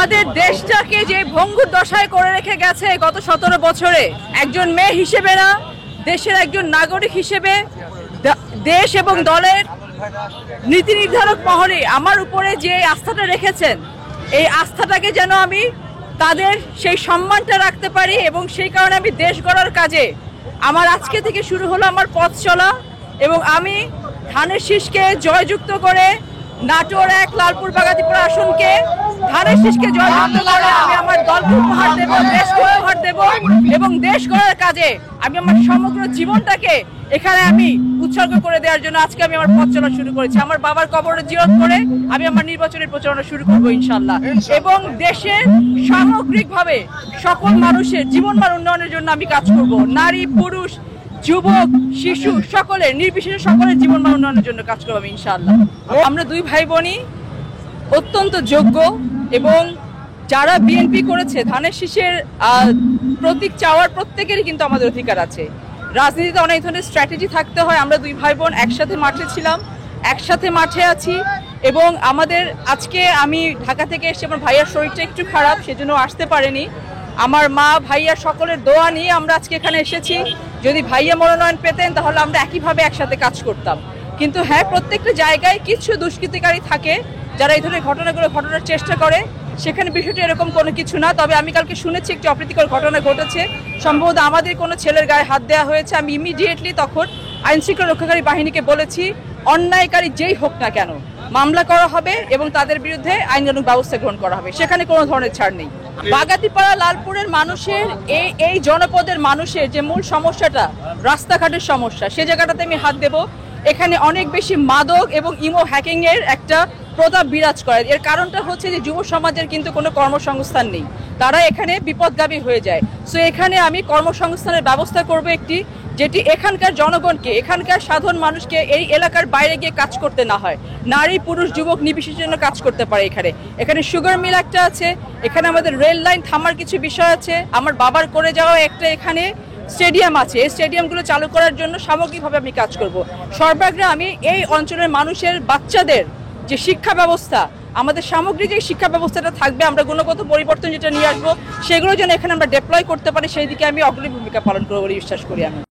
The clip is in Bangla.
আমাদের দেশটাকে যে ভঙ্গুর দশায় করে রেখে গেছে গত 17 বছরে, একজন মেয়ে হিসেবে না, দেশের একজন নাগরিক হিসেবে দেশ এবং দলের নীতি নির্ধারক মহলে আমার উপরে যে আস্থাটা রেখেছেন, এই আস্থাটাকে যেন আমি তাদের সেই সম্মানটা রাখতে পারি এবং সেই কারণে আমি দেশ গড়ার কাজে আমার আজকে থেকে শুরু হলো আমার পথ চলা। এবং আমি ধানের শীষকে জয়যুক্ত করে নাটোর 1 লালপুর বাগাতিপাড়া আসনকে ধানের শীষকে জয়যুক্ত করে আমি আমার দলকে উপহার দেব, দেশকে উপহার দেব এবং দেশ গড়ার কাজে আমি আমার সমগ্র জীবনটাকে এখানে আমি উৎসর্গ করে দেওয়ার জন্য আজকে আমি আমার পথ চলা শুরু করেছি। আমার বাবার কবরে জিয়ারত করে আমি আমার নির্বাচনের প্রচারণা শুরু করব ইনশাআল্লাহ। এবং দেশের সামগ্রিকভাবে সকল মানুষের জীবনমান উন্নয়নের জন্য আমি কাজ করব। নারী, পুরুষ, যুবক, শিশু সকলের নির্বিশেষে সকলের জীবনমান উন্নয়নের জন্য কাজ করব আমি ইনশাআল্লাহ। আমরা দুই ভাই বোনই অত্যন্ত যোগ্য এবং যারা বিএনপি করেছে ধানের শীষের প্রতীক চাওয়ার প্রত্যেকেরই কিন্তু আমাদের অধিকার আছে। রাজনীতিতে অনেক ধরনের স্ট্র্যাটেজি থাকতে হয়। আমরা দুই ভাই বোন একসাথে মাঠে ছিলাম, একসাথে মাঠে আছি এবং আমাদের আজকে আমি ঢাকা থেকে এসে আমার ভাইয়ার শরীরটা একটু খারাপ, সেজন্য আসতে পারেনি। আমার মা ভাইয়া সকলের দোয়া নিয়ে আমরা আজকে এখানে এসেছি। যদি ভাইয়া মনোনয়ন পেতেন তাহলে আমরা একইভাবে একসাথে কাজ করতাম। কিন্তু হ্যাঁ, প্রত্যেকটা জায়গায় কিছু দুষ্কৃতিকারী থাকে যারা এই ধরনের ঘটনাগুলো ঘটানোর চেষ্টা করে। সেখানে বিষয়টি এরকম কোনো কিছু না। তবে আমি কালকে শুনেছি একটি অপ্রীতিকর ঘটনা ঘটেছে, সম্ভবত আমাদের কোনো ছেলের গায়ে হাত দেওয়া হয়েছে। আমি ইমিডিয়েটলি তখন আইনশৃঙ্খলা রক্ষাকারী বাহিনীকে বলেছি অন্যায়কারী যেই হোক না কেন মামলা করা হবে এবং তাদের বিরুদ্ধে আইনানুগ ব্যবস্থা গ্রহণ করা হবে, সেখানে কোনো ধরনের ছাড় নেই। বাগাতিপাড়া লালপুরের মানুষের এই জনপদের মানুষের যে মূল সমস্যাটা রাস্তাঘাটের সমস্যা, সে জায়গাটাতে আমি হাত দেব। এখানে অনেক বেশি মাদক এবং ইমো হ্যাকিং এর একটা প্রতাপ বিরাজ করে। এর কারণটা হচ্ছে যে যুব সমাজের কিন্তু কোনো কর্মসংস্থান নেই, তারা এখানে বিপদগামী হয়ে যায়। সো এখানে আমি কর্মসংস্থানের ব্যবস্থা করব একটি, যেটি এখানকার জনগণকে, এখানকার সাধারণ মানুষকে এই এলাকার বাইরে গিয়ে কাজ করতে না হয়, নারী পুরুষ যুবক নির্বিশেষে জন্য কাজ করতে পারে। এখানে সুগার মিল একটা আছে, এখানে আমাদের রেল লাইন থামার কিছু বিষয় আছে, আমার বাবার করে যাওয়া একটা এখানে স্টেডিয়াম আছে। এই স্টেডিয়ামগুলো চালু করার জন্য সামগ্রিকভাবে আমি কাজ করব। সর্বাগ্রে আমি এই অঞ্চলের মানুষের বাচ্চাদের যে শিক্ষা ব্যবস্থা, আমাদের সামগ্রিক যে শিক্ষা ব্যবস্থাটা থাকবে, আমরা গুণগত পরিবর্তন যেটা নিয়ে আসবো, সেগুলো যেন এখানে আমরা ডেপ্লয় করতে পারি, সেই দিকে আমি অগ্রণী ভূমিকা পালন করবো বলে বিশ্বাস করি আমি।